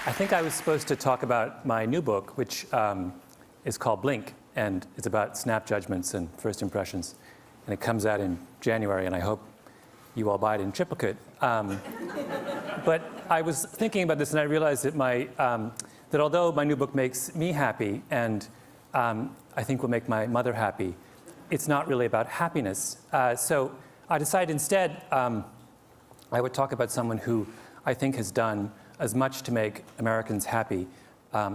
I think I was supposed to talk about my new book, which is called Blink, and it's about snap judgments and first impressions. And it comes out in January, and I hope you all buy it in triplicate. But I was thinking about this, and I realized that that although my new book makes me happy, and I think will make my mother happy, it's not really about happiness. So I decided instead I would talk about someone who I think has done as much to make Americans happy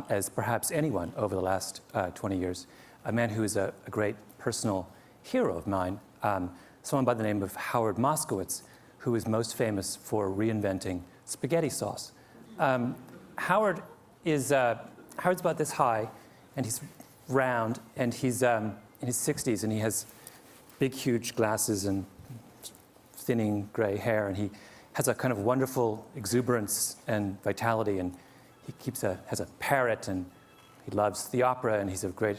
as perhaps anyone over the last 20 years. A man who is a great personal hero of mine, someone by the name of Howard Moskowitz, who is most famous for reinventing spaghetti sauce. Howard's about this high, and he's round, and he's in his 60s, and he has big, huge glasses and thinning gray hair, and he has a kind of wonderful exuberance and vitality, and he has a parrot, and he loves the opera, and he's a great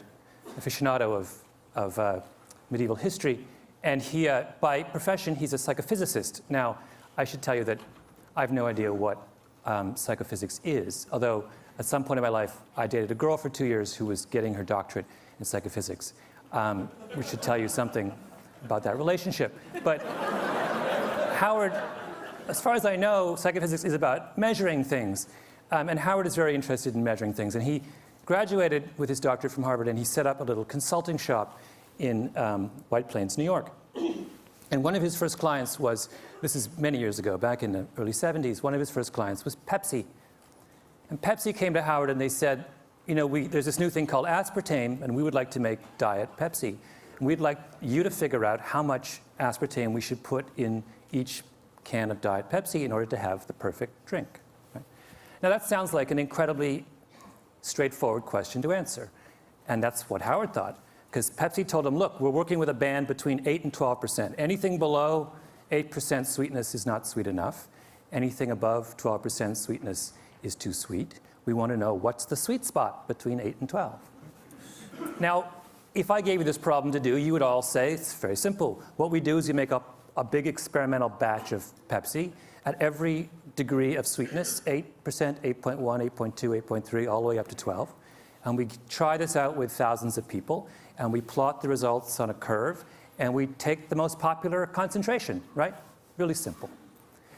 aficionado of medieval history. And he, by profession, he's a psychophysicist. Now, I should tell you that I have no idea what psychophysics is, although at some point in my life, I dated a girl for 2 years who was getting her doctorate in psychophysics, which should tell you something about that relationship. But Howard, as far as I know, psychophysics is about measuring things. And Howard is very interested in measuring things. And he graduated with his doctorate from Harvard, and he set up a little consulting shop in White Plains, New York. And one of his first clients was, this is many years ago, back in the early 70s, one of his first clients was Pepsi. And Pepsi came to Howard and they said, you know, there's this new thing called aspartame, and we would like to make Diet Pepsi. And we'd like you to figure out how much aspartame we should put in each can of Diet Pepsi in order to have the perfect drink. Right? Now that sounds like an incredibly straightforward question to answer. And that's what Howard thought. Because Pepsi told him, look, we're working with a band between 8 and 12%. Anything below 8% sweetness is not sweet enough. Anything above 12% sweetness is too sweet. We want to know what's the sweet spot between 8 and 12. Now, if I gave you this problem to do, you would all say, it's very simple. What we do is we make up a big experimental batch of Pepsi at every degree of sweetness, 8%, 8.1, 8.2, 8.3, all the way up to 12. And we try this out with thousands of people, and we plot the results on a curve, and we take the most popular concentration, right? Really simple.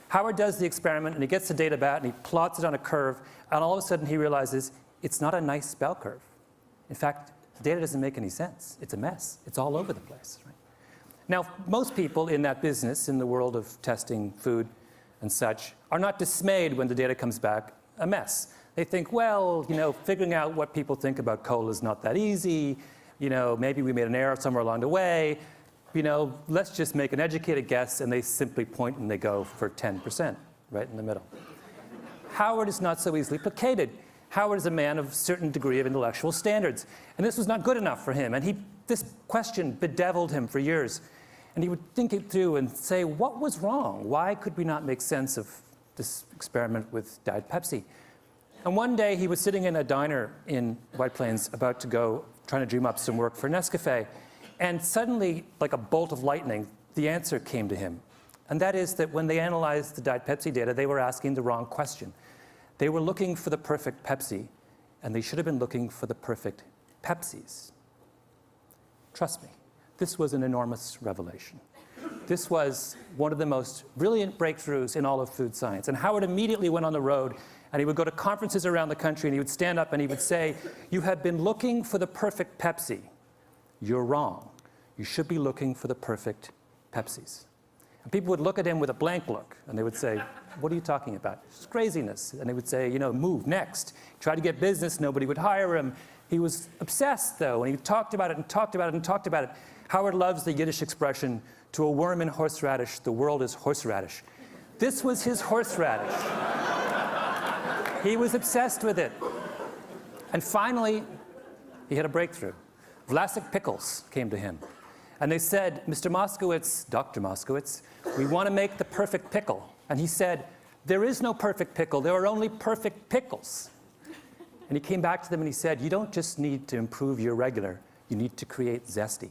Howard does the experiment, and he gets the data back, and he plots it on a curve, and all of a sudden he realizes it's not a nice bell curve. In fact, the data doesn't make any sense. It's a mess. It's all over the place, right? Now, most people in that business, in the world of testing food and such, are not dismayed when the data comes back a mess. They think, well, you know, figuring out what people think about cola is not that easy. You know, maybe we made an error somewhere along the way. You know, let's just make an educated guess, and they simply point and they go for 10%, right in the middle. Howard is not so easily placated. Howard is a man of a certain degree of intellectual standards, and this was not good enough for him, and this question bedeviled him for years. And he would think it through and say, what was wrong? Why could we not make sense of this experiment with Diet Pepsi? And one day he was sitting in a diner in White Plains about to go, trying to dream up some work for Nescafe. And suddenly, like a bolt of lightning, the answer came to him. And that is that when they analyzed the Diet Pepsi data, they were asking the wrong question. They were looking for the perfect Pepsi, and they should have been looking for the perfect Pepsis. Trust me, this was an enormous revelation. This was one of the most brilliant breakthroughs in all of food science. And Howard immediately went on the road, and he would go to conferences around the country, and he would stand up and he would say, you have been looking for the perfect Pepsi. You're wrong. You should be looking for the perfect Pepsis. And people would look at him with a blank look, and they would say, what are you talking about? It's craziness. And they would say, you know, move, next. He tried to get business, nobody would hire him. He was obsessed, though, and he talked about it and talked about it and talked about it. Howard loves the Yiddish expression, to a worm in horseradish, the world is horseradish. This was his horseradish. He was obsessed with it. And finally, he had a breakthrough. Vlasic pickles came to him. And they said, Mr. Moskowitz, Dr. Moskowitz, we want to make the perfect pickle. And he said, there is no perfect pickle. There are only perfect pickles. And he came back to them and he said, you don't just need to improve your regular. You need to create zesty.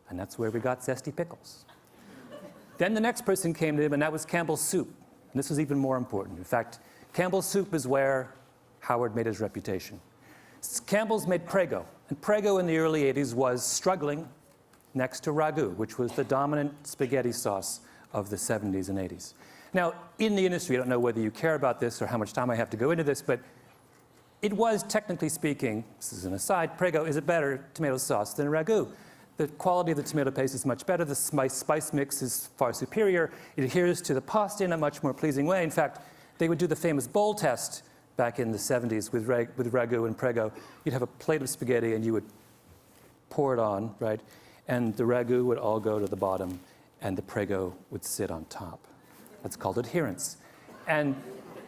And that's where we got zesty pickles. Then the next person came to him, and that was Campbell's soup. And this was even more important. In fact, Campbell's soup is where Howard made his reputation. Campbell's made Prego, and Prego in the early 80s was struggling next to ragu, which was the dominant spaghetti sauce of the 70s and 80s. Now, in the industry, I don't know whether you care about this or how much time I have to go into this, but it was, technically speaking, this is an aside, Prego is a better tomato sauce than ragu. The quality of the tomato paste is much better. The spice mix is far superior. It adheres to the pasta in a much more pleasing way. In fact, they would do the famous bowl test back in the 70s with ragu and Prego. You'd have a plate of spaghetti and you would pour it on, right? And the ragu would all go to the bottom and the Prego would sit on top. That's called adherence. And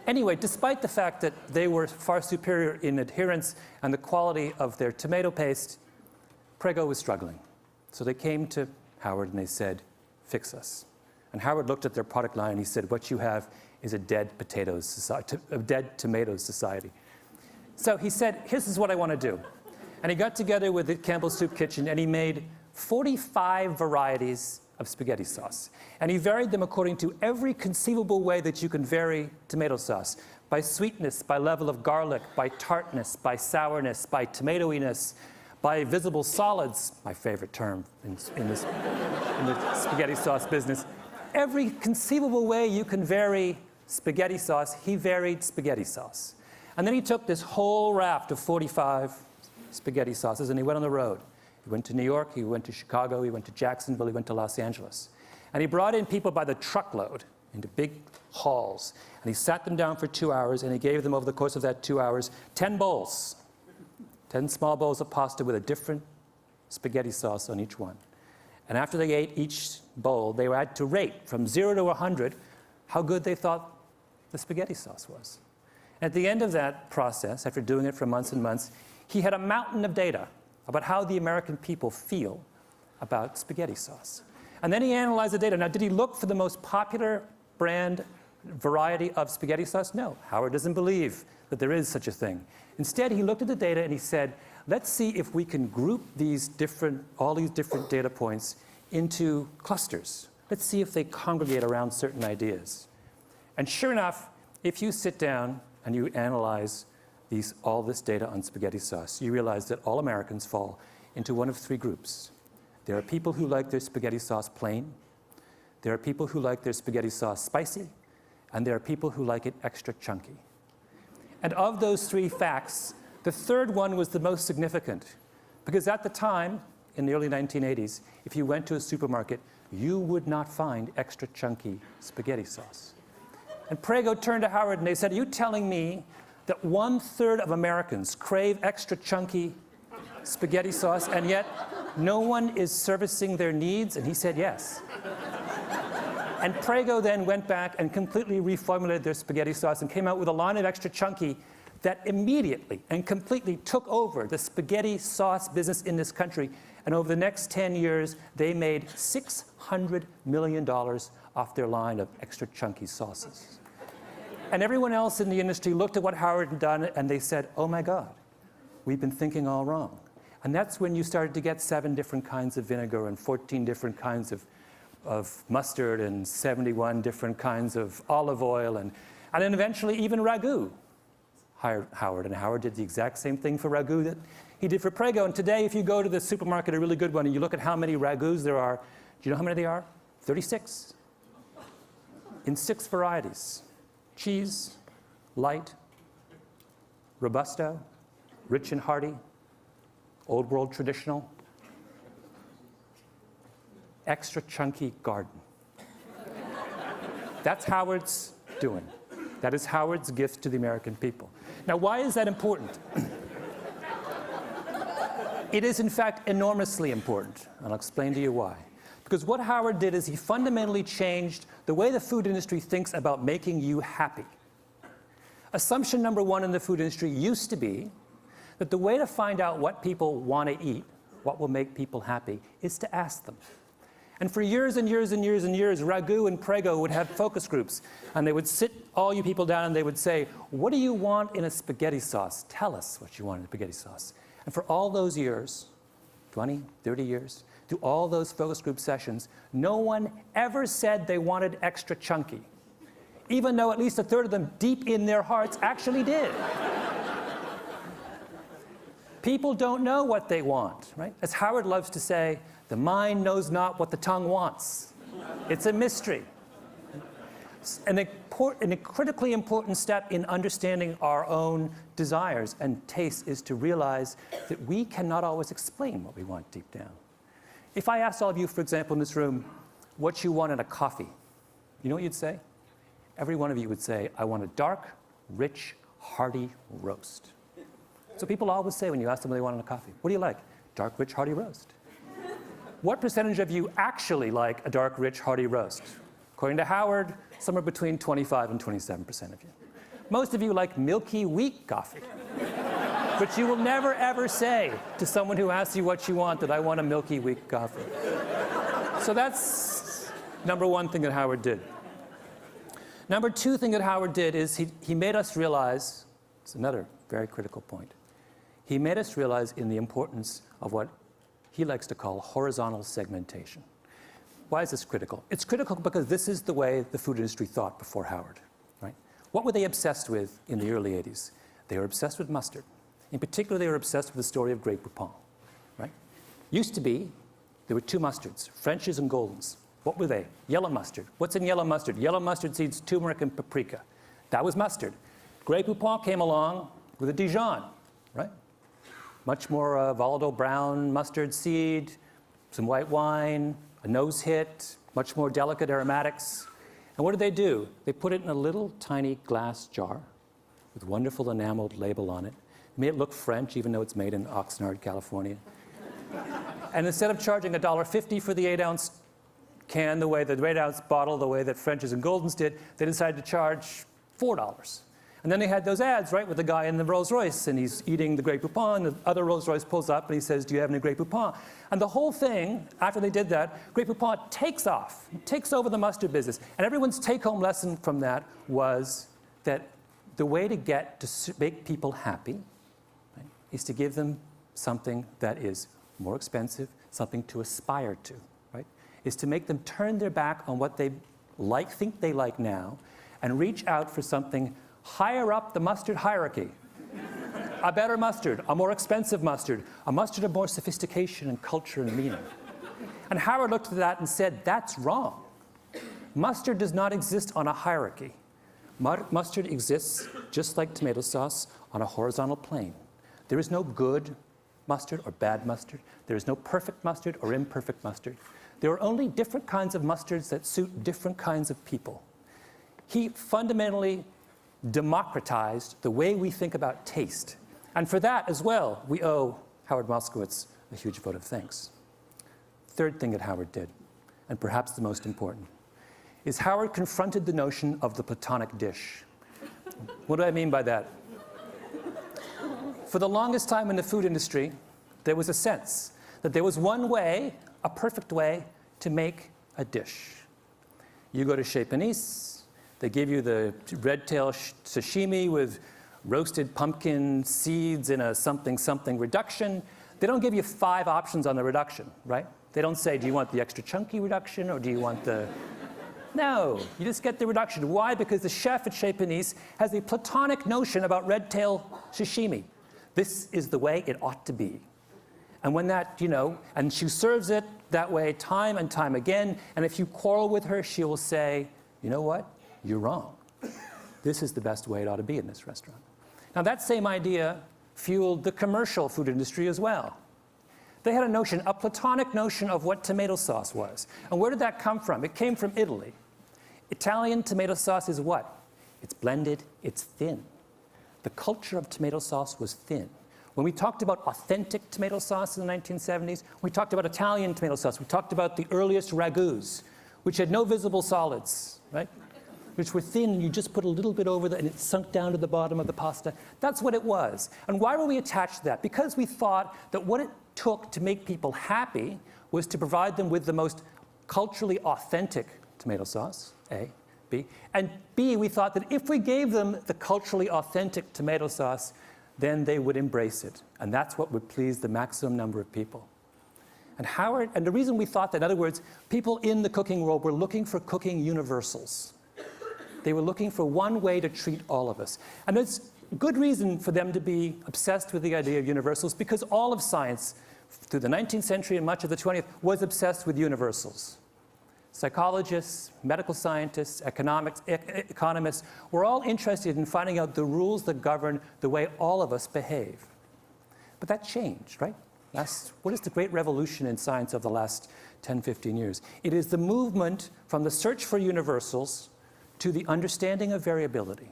anyway, despite the fact that they were far superior in adherence and the quality of their tomato paste, Prego was struggling. So they came to Howard and they said, fix us. And Howard looked at their product line and he said, what you have is a dead potatoes society, a dead tomatoes society. So he said, this is what I want to do. And he got together with the Campbell Soup Kitchen and he made 45 varieties of spaghetti sauce. And he varied them according to every conceivable way that you can vary tomato sauce. By sweetness, by level of garlic, by tartness, by sourness, by tomatoiness, by visible solids, my favorite term in the spaghetti sauce business. Every conceivable way you can vary spaghetti sauce, he varied spaghetti sauce. And then he took this whole raft of 45 spaghetti sauces and he went on the road. He went to New York, he went to Chicago, he went to Jacksonville, he went to Los Angeles. And he brought in people by the truckload into big halls. And he sat them down for 2 hours and he gave them over the course of that 2 hours 10 bowls. 10 small bowls of pasta with a different spaghetti sauce on each one. And after they ate each bowl, they had to rate from 0 to 100 how good they thought the spaghetti sauce was. At the end of that process, after doing it for months and months, he had a mountain of data about how the American people feel about spaghetti sauce. And then he analyzed the data. Now, did he look for the most popular brand variety of spaghetti sauce? No. Howard doesn't believe that there is such a thing. Instead, he looked at the data and he said, let's see if we can group all these different data points into clusters. Let's see if they congregate around certain ideas. And sure enough, if you sit down and you analyze all this data on spaghetti sauce, you realize that all Americans fall into one of three groups. There are people who like their spaghetti sauce plain, there are people who like their spaghetti sauce spicy, and there are people who like it extra chunky. And of those three facts, the third one was the most significant, because at the time, in the early 1980s, if you went to a supermarket, you would not find extra chunky spaghetti sauce. And Prego turned to Howard and they said, are you telling me that 1/3 of Americans crave extra chunky spaghetti sauce, and yet no one is servicing their needs? And he said yes. And Prego then went back and completely reformulated their spaghetti sauce and came out with a line of extra chunky that immediately and completely took over the spaghetti sauce business in this country. And over the next 10 years, they made $600 million off their line of extra chunky sauces. And everyone else in the industry looked at what Howard had done and they said, oh my God, we've been thinking all wrong. And that's when you started to get 7 different kinds of vinegar and 14 different kinds of mustard and 71 different kinds of olive oil and then eventually even ragu hired Howard. And Howard did the exact same thing for ragu that he did for Prego. And today, if you go to the supermarket, a really good one, and you look at how many ragus there are, do you know how many they are? 36. In 6 varieties. Cheese, light, robusto, rich and hearty, old world traditional, extra chunky garden. That's Howard's doing. That is Howard's gift to the American people. Now, why is that important? It is, in fact, enormously important, and I'll explain to you why. Because what Howard did is he fundamentally changed the way the food industry thinks about making you happy. Assumption number 1 in the food industry used to be that the way to find out what people want to eat, what will make people happy, is to ask them. And for years and years and years and years, Ragu and Prego would have focus groups, and they would sit all you people down and they would say, what do you want in a spaghetti sauce? Tell us what you want in a spaghetti sauce. And for all those years, 20, 30 years, through all those focus group sessions, no one ever said they wanted extra chunky, even though at least 1/3 of them deep in their hearts actually did. People don't know what they want, right? As Howard loves to say, the mind knows not what the tongue wants. It's a mystery. And a critically important step in understanding our own desires and tastes is to realize that we cannot always explain what we want deep down. If I asked all of you, for example, in this room, what you want in a coffee, you know what you'd say? Every one of you would say, I want a dark, rich, hearty roast. So people always say when you ask them what they want in a coffee, what do you like? Dark, rich, hearty roast. What percentage of you actually like a dark, rich, hearty roast? According to Howard, somewhere between 25 and 27% of you. Most of you like milky, weak coffee. But you will never, ever say to someone who asks you what you want that I want a milky, weak coffee. So that's number one thing that Howard did. Number two thing that Howard did is he made us realize, it's another very critical point, he made us realize in the importance of what he likes to call horizontal segmentation. Why is this critical? It's critical because this is the way the food industry thought before Howard, right? What were they obsessed with in the early 80s? They were obsessed with mustard. In particular, they were obsessed with the story of Grey Poupon, right? Used to be, there were two mustards, French's and Golden's. What were they? Yellow mustard. What's in yellow mustard? Yellow mustard seeds, turmeric, and paprika. That was mustard. Grey Poupon came along with a Dijon, right? Much more volatile brown mustard seed, some white wine, a nose hit, much more delicate aromatics. And what did they do? They put it in a little tiny glass jar with a wonderful enameled label on it. They made it look French, even though it's made in Oxnard, California. And instead of charging $1.50 for the 8-ounce can, the 8-ounce bottle, the way that French's and Golden's did, they decided to charge $4. And then they had those ads, right, with the guy in the Rolls Royce, and he's eating the Grey Poupon, the other Rolls Royce pulls up, and he says, do you have any Grey Poupon? And the whole thing, after they did that, Grey Poupon takes off, takes over the mustard business. And everyone's take-home lesson from that was that the way to get to make people happy, right, is to give them something that is more expensive, something to aspire to, right? Is to make them turn their back on what they like, think they like now, and reach out for something higher up the mustard hierarchy. A better mustard, a more expensive mustard, a mustard of more sophistication and culture and meaning. And Howard looked at that and said, that's wrong. Mustard does not exist on a hierarchy. Mustard exists, just like tomato sauce, on a horizontal plane. There is no good mustard or bad mustard. There is no perfect mustard or imperfect mustard. There are only different kinds of mustards that suit different kinds of people. He fundamentally democratized the way we think about taste. And for that as well, we owe Howard Moskowitz a huge vote of thanks. Third thing that Howard did, and perhaps the most important, is Howard confronted the notion of the Platonic dish. What do I mean by that? For the longest time in the food industry, there was a sense that there was one way, a perfect way, to make a dish. You go to Chez Panisse, they give you the red tail sashimi with roasted pumpkin seeds in a something reduction. They don't give you 5 options on the reduction, right? They don't say, do you want the extra chunky reduction or do you want the... No, you just get the reduction. Why? Because the chef at Chez Panisse has a Platonic notion about red tail sashimi. This is the way it ought to be. And when that, and she serves it that way time and time again, and if you quarrel with her, she will say, you know what? You're wrong. This is the best way it ought to be in this restaurant. Now that same idea fueled the commercial food industry as well. They had a notion, a Platonic notion of what tomato sauce was. And where did that come from? It came from Italy. Italian tomato sauce is what? It's blended, it's thin. The culture of tomato sauce was thin. When we talked about authentic tomato sauce in the 1970s, we talked about Italian tomato sauce. We talked about the earliest ragouts, which had no visible solids, right? Which were thin, and you just put a little bit over and it sunk down to the bottom of the pasta. That's what it was. And why were we attached to that? Because we thought that what it took to make people happy was to provide them with the most culturally authentic tomato sauce, A, B. And B, we thought that if we gave them the culturally authentic tomato sauce, then they would embrace it. And that's what would please the maximum number of people. And the reason we thought that, in other words, people in the cooking world were looking for cooking universals. They were looking for one way to treat all of us. And there's good reason for them to be obsessed with the idea of universals, because all of science, through the 19th century and much of the 20th, was obsessed with universals. Psychologists, medical scientists, economists were all interested in finding out the rules that govern the way all of us behave. But that changed, right? What is the great revolution in science of the last 10, 15 years? It is the movement from the search for universals to the understanding of variability.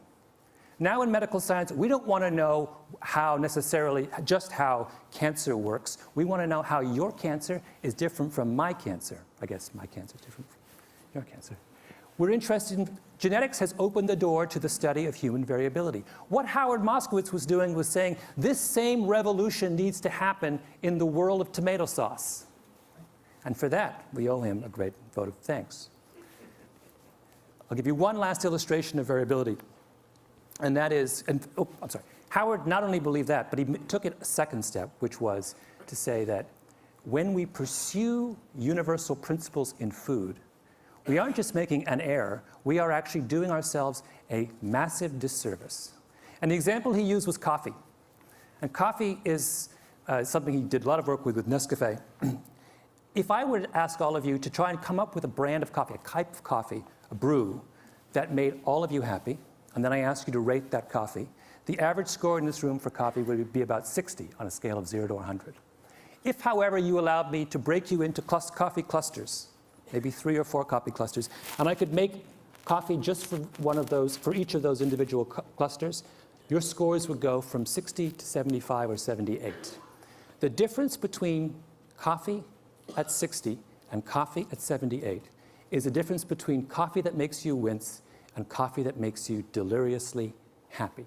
Now in medical science, we don't want to know just how cancer works. We want to know how your cancer is different from my cancer. I guess my cancer is different from your cancer. We're interested in genetics has opened the door to the study of human variability. What Howard Moskowitz was doing was saying this same revolution needs to happen in the world of tomato sauce. And for that, we owe him a great vote of thanks. I'll give you one last illustration of variability. And that is, Howard not only believed that, but he took it a second step, which was to say that when we pursue universal principles in food, we aren't just making an error, we are actually doing ourselves a massive disservice. And the example he used was coffee. And coffee is something he did a lot of work with Nescafé. If I were to ask all of you to try and come up with a brand of coffee, a type of coffee, a brew, that made all of you happy, and then I ask you to rate that coffee, the average score in this room for coffee would be about 60 on a scale of 0 to 100. If, however, you allowed me to break you into coffee clusters, maybe 3 or 4 coffee clusters, and I could make coffee just for for each of those individual clusters, your scores would go from 60 to 75 or 78. The difference between coffee at 60 and coffee at 78 is a difference between coffee that makes you wince and coffee that makes you deliriously happy.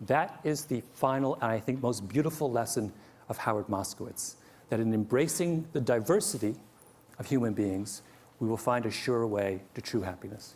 That is the final and I think most beautiful lesson of Howard Moskowitz, that in embracing the diversity of human beings, we will find a sure way to true happiness.